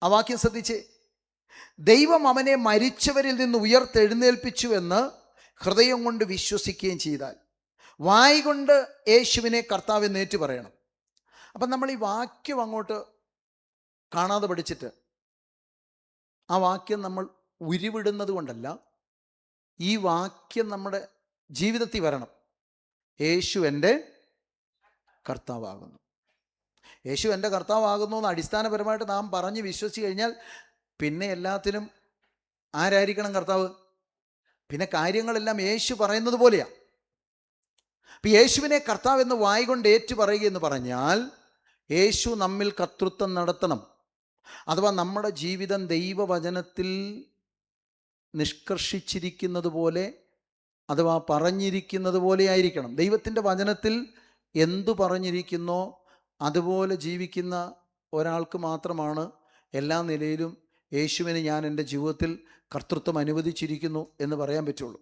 ആ വാക്യം ശ്രദ്ധിച്ചേ. ദൈവം അവനെ മരിച്ചവരിൽ നിന്ന് ഉയർത്തെഴുന്നേൽപ്പിച്ചു എന്ന് ഹൃദയം കൊണ്ട് വിശ്വസിക്കുകയും ചെയ്താൽ വായ് കൊണ്ട് യേശുവിനെ കർത്താവെന്ന് ഏറ്റു പറയണം. അപ്പം നമ്മൾ ഈ വാക്യം അങ്ങോട്ട് കാണാതെ പഠിച്ചിട്ട് ആ വാക്യം നമ്മൾ ഉരുവിടുന്നത് കൊണ്ടല്ല, ഈ വാക്യം നമ്മുടെ ജീവിതത്തിൽ വരണം. യേശു എൻ്റെ കർത്താവാകുന്നു, യേശു എൻ്റെ കർത്താവാകുന്നു എന്ന് അടിസ്ഥാനപരമായിട്ട് നാം പറഞ്ഞ് വിശ്വസിച്ച് കഴിഞ്ഞാൽ പിന്നെ എല്ലാത്തിനും ആരായിരിക്കണം കർത്താവ്? പിന്നെ കാര്യങ്ങളെല്ലാം യേശു പറയുന്നത് പോലെയാണ്. അപ്പം യേശുവിനെ കർത്താവ് എന്ന് വായ് കൊണ്ട് ഏറ്റു പറയുക എന്ന് പറഞ്ഞാൽ യേശു നമ്മിൽ കർത്തൃത്വം നടത്തണം. അഥവാ നമ്മുടെ ജീവിതം ദൈവവചനത്തിൽ നിഷ്കർഷിച്ചിരിക്കുന്നത് പോലെ, അഥവാ പറഞ്ഞിരിക്കുന്നത് പോലെ ആയിരിക്കണം. ദൈവത്തിൻ്റെ വചനത്തിൽ എന്തു പറഞ്ഞിരിക്കുന്നോ അതുപോലെ ജീവിക്കുന്ന ഒരാൾക്ക് മാത്രമാണ് എല്ലാ നിലയിലും യേശുവിന് ഞാൻ എൻ്റെ ജീവിതത്തിൽ കർത്തൃത്വം അനുവദിച്ചിരിക്കുന്നു എന്ന് പറയാൻ പറ്റുള്ളൂ.